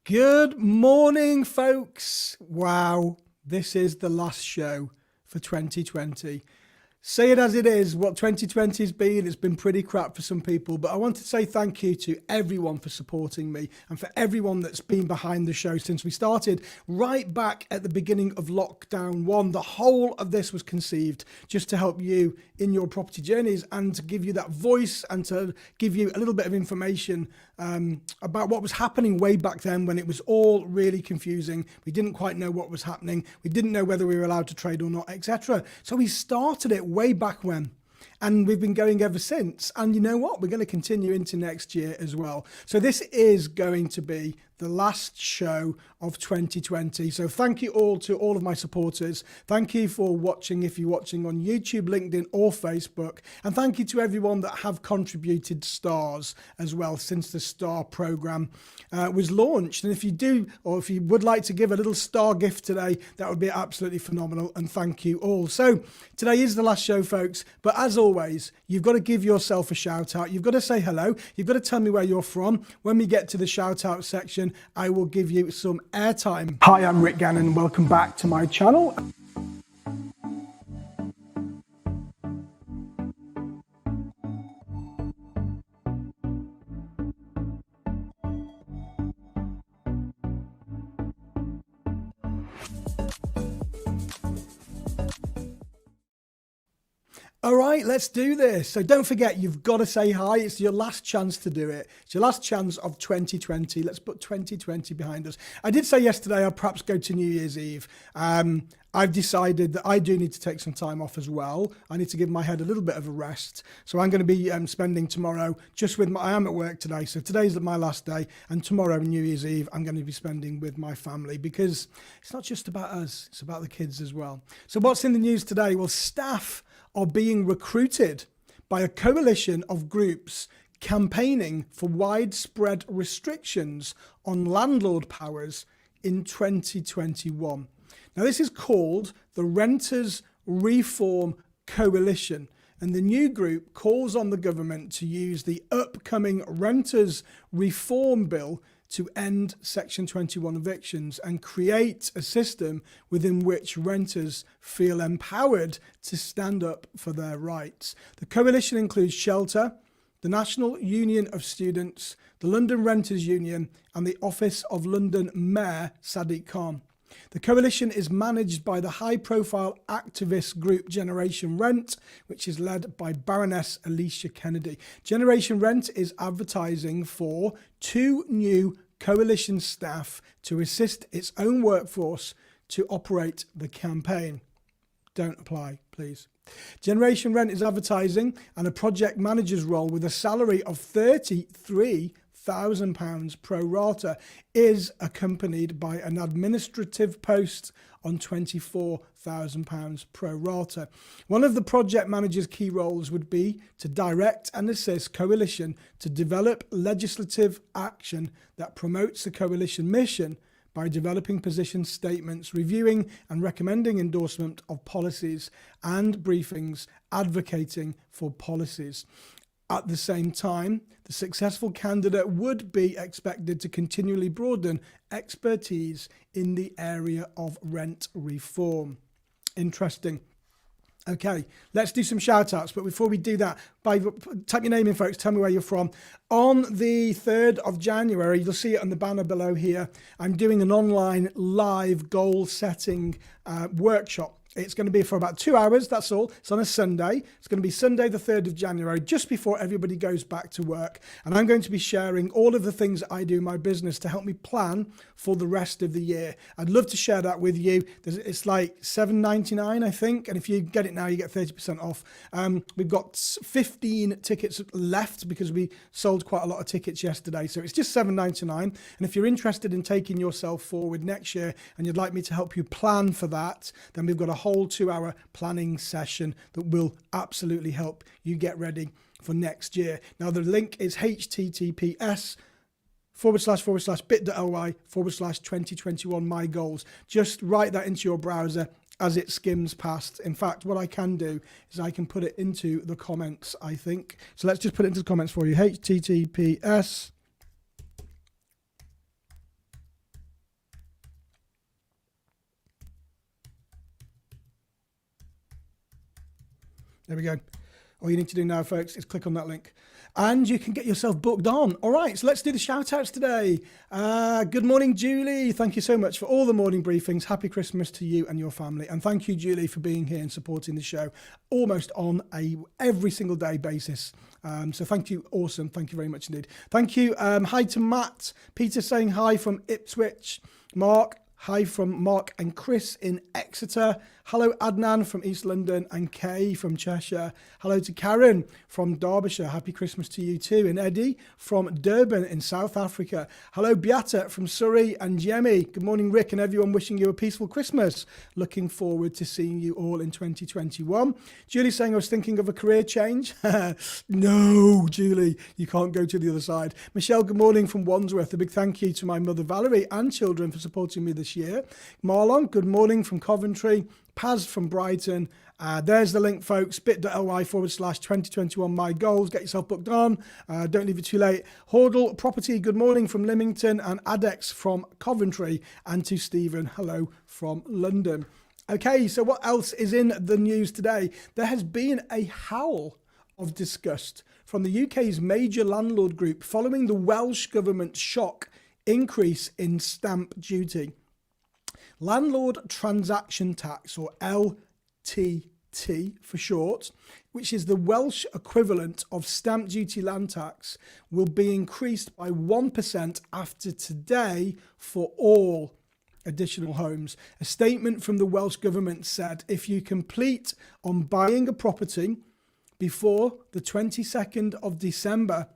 Good morning, folks. Wow, this is the last show for 2020. Say it as it is, what 2020 has been, it's been pretty crap for some people, but I want to say thank you to everyone for supporting me and for everyone that's been behind the show since we started right back at the beginning of lockdown 1. The whole of this was conceived just to help you in your property journeys and to give you that voice and to give you a little bit of information about what was happening way back then when it was all really confusing. We didn't quite know what was happening. We didn't know whether we were allowed to trade or not, etc. So we started it way back when. And we've been going ever since. And you know what? We're going to continue into next year as well. So this is going to be the last show of 2020. So thank you all to all of my supporters. Thank you for watching if you're watching on YouTube, LinkedIn or Facebook. And thank you to everyone that have contributed stars as well since the star program was launched. And if you do, or if you would like to give a little star gift today, that would be absolutely phenomenal. And thank you all. So today is the last show, folks. But as always, you've got to give yourself a shout out. You've got to say hello. You've got to tell me where you're from. When we get to the shout out section, I will give you some airtime. Hi, I'm Rick Gannon. Welcome back to my channel. All right, let's do this. So don't forget, you've got to say hi. It's your last chance to do it. It's your last chance of 2020. Let's put 2020 behind us. I did say yesterday I'll perhaps go to New Year's Eve. I've decided that I do need to take some time off as well. I need to give my head a little bit of a rest. So I'm going to be spending tomorrow just with I am at work today. So today's my last day. And tomorrow, New Year's Eve, I'm going to be spending with my family because it's not just about us. It's about the kids as well. So what's in the news today? Well, staff are being recruited by a coalition of groups campaigning for widespread restrictions on landlord powers in 2021. Now, this is called the Renters Reform Coalition, and the new group calls on the government to use the upcoming Renters Reform Bill to end Section 21 evictions and create a system within which renters feel empowered to stand up for their rights. The coalition includes Shelter, the National Union of Students, the London Renters Union, and the Office of London Mayor Sadiq Khan. The coalition is managed by the high-profile activist group Generation Rent, which is led by Baroness Alicia Kennedy. Generation Rent is advertising for 2 new coalition staff to assist its own workforce to operate the campaign. Don't apply, please. Generation Rent is advertising and a project manager's role with a salary of £33,000 pro rata is accompanied by an administrative post on £24,000 pro rata. One of the project manager's key roles would be to direct and assist coalition to develop legislative action that promotes the coalition mission by developing position statements, reviewing and recommending endorsement of policies and briefings advocating for policies. At the same time, the successful candidate would be expected to continually broaden expertise in the area of rent reform. Interesting. Okay, let's do some shout outs. But before we do that, type your name in, folks. Tell me where you're from. On the 3rd of January, you'll see it on the banner below here. I'm doing an online live goal setting workshop. It's going to be for about 2 hours, that's all. It's on a Sunday. It's going to be Sunday the 3rd of January, just before everybody goes back to work. And I'm going to be sharing all of the things that I do in my business to help me plan for the rest of the year. I'd love to share that with you. It's like $7.99, I think. And if you get it now, you get 30% off. We've got 15 tickets left because we sold quite a lot of tickets yesterday. So it's just $7.99. And if you're interested in taking yourself forward next year and you'd like me to help you plan for that, then we've got a whole 2-hour planning session that will absolutely help you get ready for next year. Now the link is https://bit.ly/2021 my goals. Just write that into your browser as it skims past. In fact, what I can do is I can put it into the comments, I think. So let's just put it into the comments for you. https There we go. All you need to do now, folks, is click on that link. And you can get yourself booked on. All right, so let's do the shout-outs today. Good morning, Julie. Thank you so much for all the morning briefings. Happy Christmas to you and your family. And thank you, Julie, for being here and supporting the show almost on a every single day basis. So thank you. Awesome. Thank you very much indeed. Thank you. Hi to Matt. Peter saying hi from Ipswich. Mark. Hi from Mark and Chris in Exeter. Hello, Adnan from East London and Kay from Cheshire. Hello to Karen from Derbyshire. Happy Christmas to you too. And Eddie from Durban in South Africa. Hello, Beata from Surrey and Jemmy. Good morning, Rick, and everyone wishing you a peaceful Christmas. Looking forward to seeing you all in 2021. Julie saying I was thinking of a career change. No, Julie, you can't go to the other side. Michelle, good morning from Wandsworth. A big thank you to my mother Valerie and children for supporting me this year. Marlon, good morning from Coventry. Paz from Brighton. There's the link, folks. bit.ly/2021 my goals. Get yourself booked on. Don't leave it too late. Hordle Property, good morning from Lymington. And Adex from Coventry. And to Stephen, hello from London. Okay, so what else is in the news today? There has been a howl of disgust from the UK's major landlord group following the Welsh government's shock increase in stamp duty. Landlord Transaction Tax, or LTT for short, which is the Welsh equivalent of stamp duty land tax, will be increased by 1% after today for all additional homes. A statement from the Welsh government said if you complete on buying a property before the 22nd of December,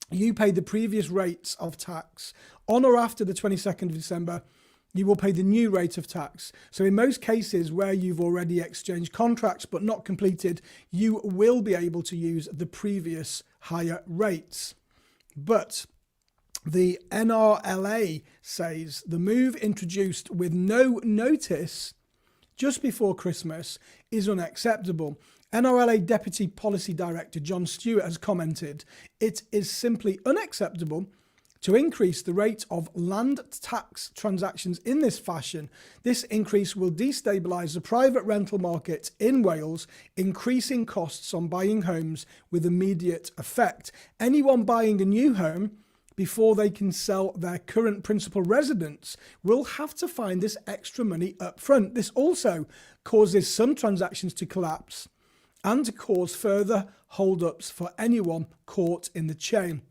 you pay the previous rates of tax. On or after the 22nd of December, you will pay the new rate of tax. So in most cases where you've already exchanged contracts but not completed, you will be able to use the previous higher rates. But the NRLA says the move introduced with no notice just before Christmas is unacceptable. NRLA Deputy Policy Director John Stewart has commented, it is simply unacceptable to increase the rate of land tax transactions in this fashion. This increase will destabilise the private rental market in Wales, increasing costs on buying homes with immediate effect. Anyone buying a new home before they can sell their current principal residence will have to find this extra money up front. This also causes some transactions to collapse and to cause further hold-ups for anyone caught in the chain.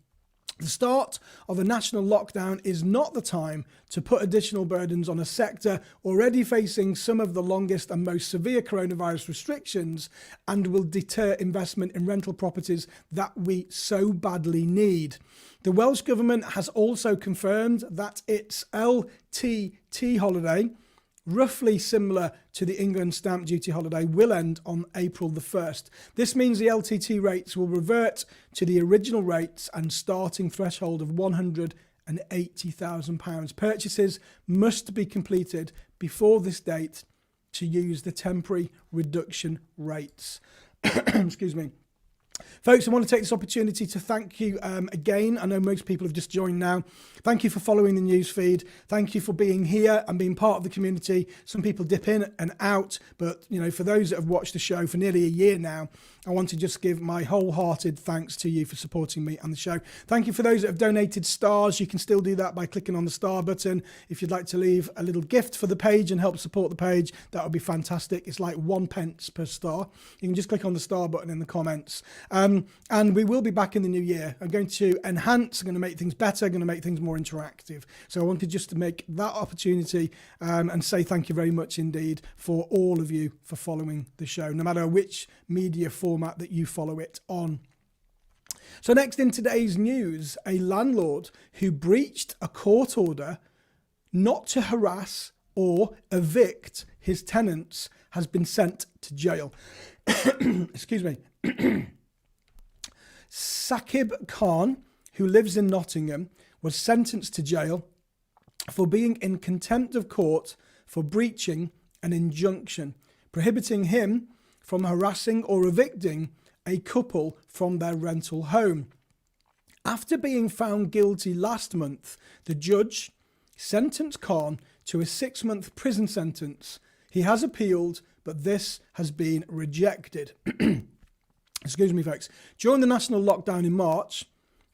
The start of a national lockdown is not the time to put additional burdens on a sector already facing some of the longest and most severe coronavirus restrictions, and will deter investment in rental properties that we so badly need. The Welsh Government has also confirmed that its LTT holiday, roughly similar to the England stamp duty holiday, will end on April the 1st. This means the LTT rates will revert to the original rates and starting threshold of £180,000. Purchases must be completed before this date to use the temporary reduction rates. Excuse me. Folks, I want to take this opportunity to thank you again. I know most people have just joined now. Thank you for following the news feed. Thank you for being here and being part of the community. Some people dip in and out, but for those that have watched the show for nearly a year now, I want to just give my wholehearted thanks to you for supporting me and the show. Thank you for those that have donated stars. You can still do that by clicking on the star button. If you'd like to leave a little gift for the page and help support the page, that would be fantastic. It's like 1 pence per star. You can just click on the star button in the comments. And we will be back in the new year. I'm going to enhance, I'm going to make things better, I'm going to make things more interactive. So I wanted just to make that opportunity and say thank you very much indeed for all of you for following the show, no matter which media format that you follow it on. So next in today's news, a landlord who breached a court order not to harass or evict his tenants has been sent to jail. Excuse me. Saqib Khan, who lives in Nottingham, was sentenced to jail for being in contempt of court for breaching an injunction prohibiting him from harassing or evicting a couple from their rental home. After being found guilty last month, the judge sentenced Khan to a 6-month prison sentence. He has appealed, but this has been rejected. Excuse me, folks. During the national lockdown in March,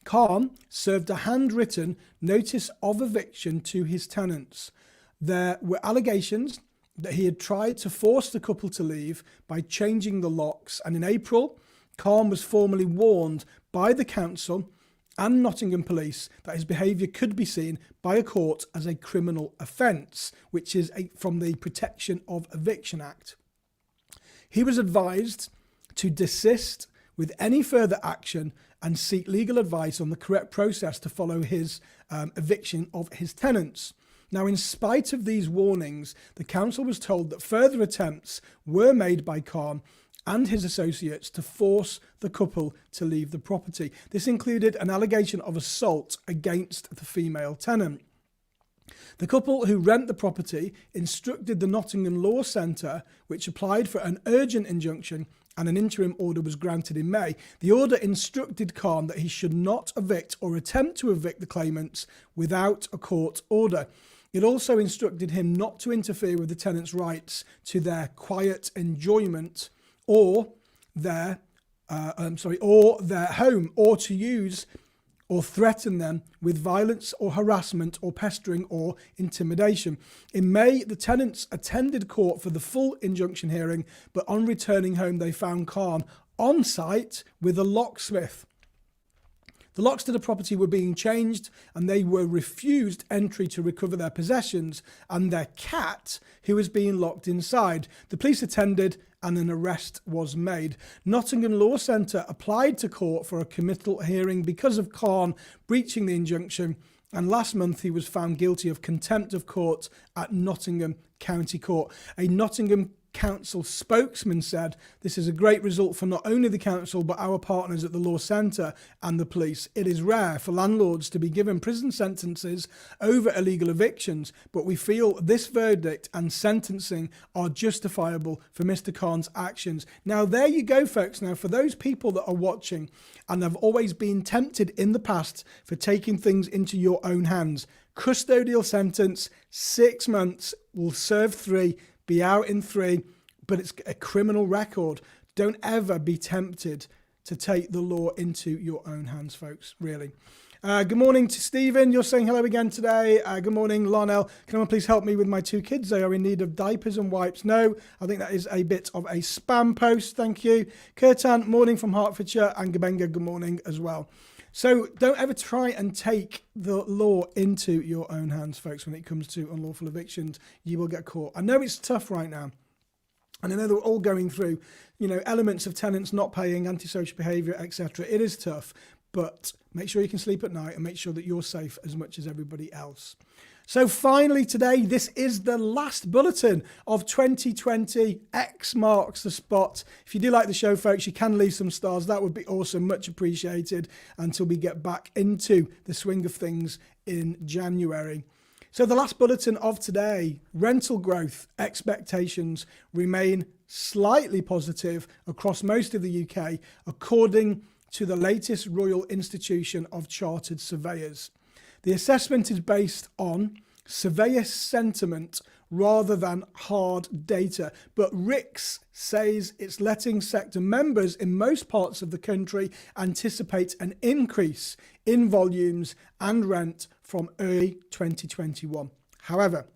Khan served a handwritten notice of eviction to his tenants. There were allegations that he had tried to force the couple to leave by changing the locks, and in April, Khan was formally warned by the council and Nottingham police that his behaviour could be seen by a court as a criminal offence, which is from the Protection of Eviction Act. He was advised to desist with any further action and seek legal advice on the correct process to follow his eviction of his tenants. Now, in spite of these warnings, the council was told that further attempts were made by Khan and his associates to force the couple to leave the property. This included an allegation of assault against the female tenant. The couple who rent the property instructed the Nottingham Law Centre, which applied for an urgent injunction, and an interim order was granted in May. The order instructed Khan that he should not evict or attempt to evict the claimants without a court order. It also instructed him not to interfere with the tenants' rights to their quiet enjoyment or their home, or to use or threaten them with violence or harassment or pestering or intimidation. In May, the tenants attended court for the full injunction hearing, but on returning home, they found Khan on site with a locksmith. The locks to the property were being changed and they were refused entry to recover their possessions and their cat, who was being locked inside. The police attended and an arrest was made. Nottingham Law Centre applied to court for a committal hearing because of Khan breaching the injunction, and last month he was found guilty of contempt of court at Nottingham County Court. A Nottingham Council spokesman said, "This is a great result for not only the council but our partners at the Law Centre and the police. It is rare for landlords to be given prison sentences over illegal evictions, but we feel this verdict and sentencing are justifiable for Mr. Khan's actions." Now there you go, folks. Now for those people that are watching and have always been tempted in the past for taking things into your own hands, custodial sentence, 6 months, will serve 3, be out in 3, but it's a criminal record. Don't ever be tempted to take the law into your own hands, folks, really. Good morning to Stephen. You're saying hello again today. Good morning, Lionel. Can anyone please help me with my 2 kids? They are in need of diapers and wipes. No, I think that is a bit of a spam post. Thank you. Kirtan, morning from Hertfordshire. And Gabenga, good morning as well. So don't ever try and take the law into your own hands, folks, when it comes to unlawful evictions. You will get caught. I know it's tough right now. And I know they're all going through, elements of tenants not paying, antisocial behaviour, etc. It is tough, but make sure you can sleep at night and make sure that you're safe as much as everybody else. So finally today, this is the last bulletin of 2020. X marks the spot. If you do like the show, folks, you can leave some stars. That would be awesome. Much appreciated until we get back into the swing of things in January. So the last bulletin of today, rental growth expectations remain slightly positive across most of the UK, according to the latest Royal Institution of Chartered Surveyors. The assessment is based on surveyor sentiment rather than hard data, but RICS says its letting sector members in most parts of the country anticipate an increase in volumes and rent from early 2021. However,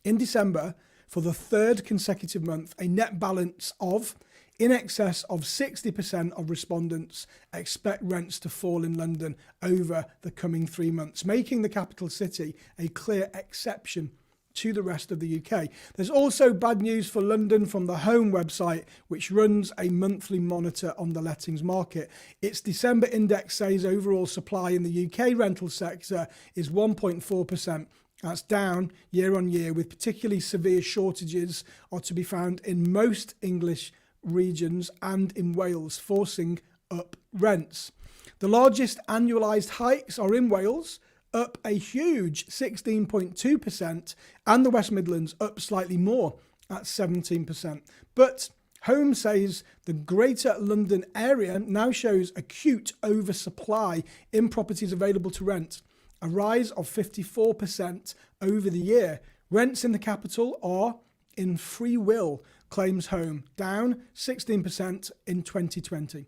in December, for the 3rd consecutive month, a net balance of in excess of 60% of respondents expect rents to fall in London over the coming 3 months, making the capital city a clear exception to the rest of the UK. There's also bad news for London from the Home website, which runs a monthly monitor on the lettings market. Its December index says overall supply in the UK rental sector is 1.4%. That's down year on year, with particularly severe shortages are to be found in most English regions and in Wales, forcing up rents. The largest annualised hikes are in Wales, up a huge 16.2%, and the West Midlands up slightly more at 17%. But Home says the Greater London area now shows acute oversupply in properties available to rent, a rise of 54% over the year. Rents in the capital are in free will claims home, down 16% in 2020.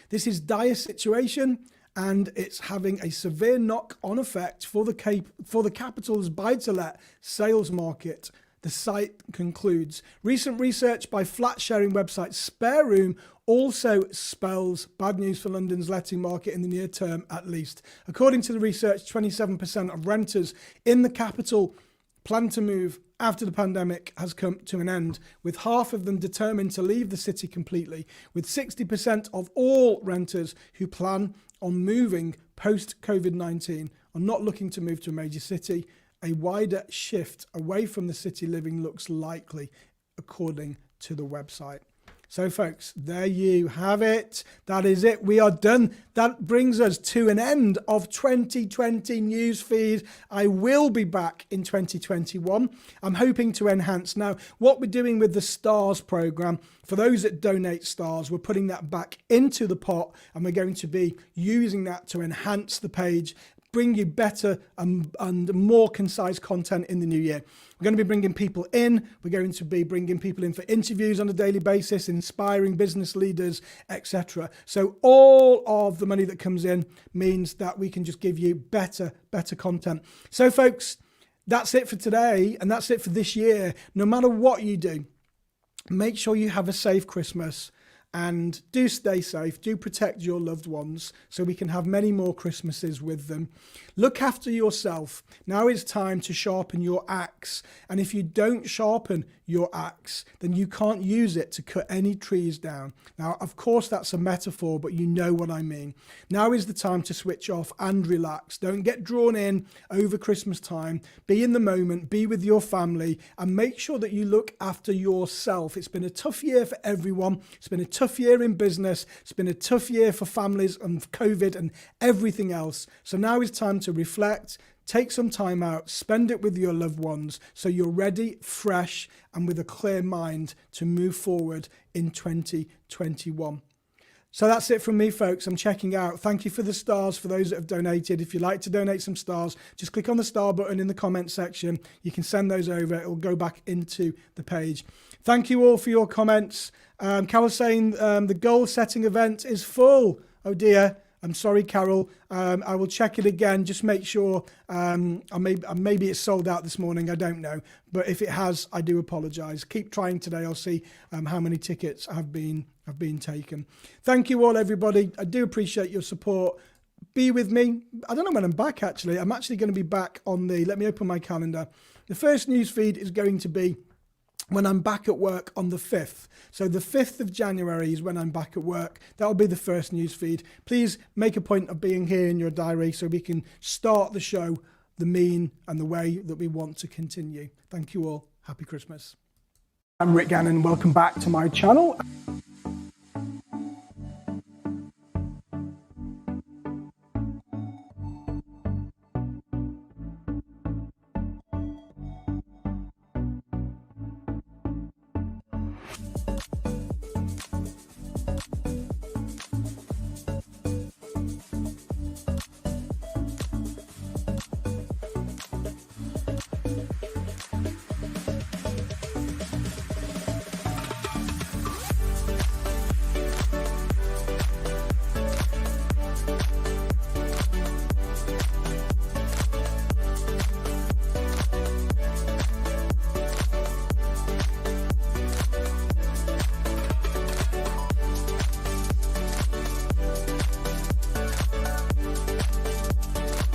This is a dire situation, and it's having a severe knock-on effect for the capital's buy-to-let sales market. The site concludes. Recent research by flat-sharing website Spare Room also spells bad news for London's letting market in the near term, at least. According to the research, 27% of renters in the capital plan to move after the pandemic has come to an end, with half of them determined to leave the city completely, with 60% of all renters who plan on moving post-COVID-19 are not looking to move to a major city. A wider shift away from the city living looks likely, according to the website. So folks, there you have it. That is it. We are done. That brings us to an end of 2020 newsfeed. I will be back in 2021. I'm hoping to enhance. Now, what we're doing with the STARS program, for those that donate STARS, we're putting that back into the pot, and we're going to be using that to enhance the page, bring you better and more concise content in the new year. We're going to be bringing people in. We're going to be bringing people in for interviews on a daily basis, inspiring business leaders, etc. So all of the money that comes in means that we can just give you better content. So folks, that's it for today, and that's it for this year. No matter what you do, make sure you have a safe Christmas. And do stay safe, do protect your loved ones so we can have many more Christmases with them. Look after yourself. Now is time to sharpen your axe. And if you don't sharpen your axe, then you can't use it to cut any trees down. Now, of course, that's a metaphor, but you know what I mean. Now is the time to switch off and relax. Don't get drawn in over Christmas time. Be in the moment, be with your family, and make sure that you look after yourself. It's been a tough year for everyone. It's been a tough year in business. It's been a tough year for families and COVID and everything else. So now is time to reflect, take some time out, spend it with your loved ones so you're ready, fresh, and with a clear mind to move forward in 2021. So that's it from me, folks. I'm checking out. Thank you for the stars for those that have donated. If you'd like to donate some stars, just click on the star button in the comment section. You can send those over. It will go back into the page. Thank you all for your comments. Carol's saying the goal setting event is full. Oh dear. I'm sorry, Carol. I will check it again. Just make sure. Maybe it's sold out this morning. I don't know. But if it has, I do apologise. Keep trying today. I'll see how many tickets have been taken. Thank you all, everybody. I do appreciate your support. Be with me. I don't know when I'm back, actually. I'm actually going to be back on let me open my calendar. The first news feed is going to be when I'm back at work on the 5th. So the 5th of January is when I'm back at work. That'll be the first news feed. Please make a point of being here in your diary so we can start the show the mean and the way that we want to continue. Thank you all. Happy Christmas. I'm Rick Gannon. Welcome back to my channel.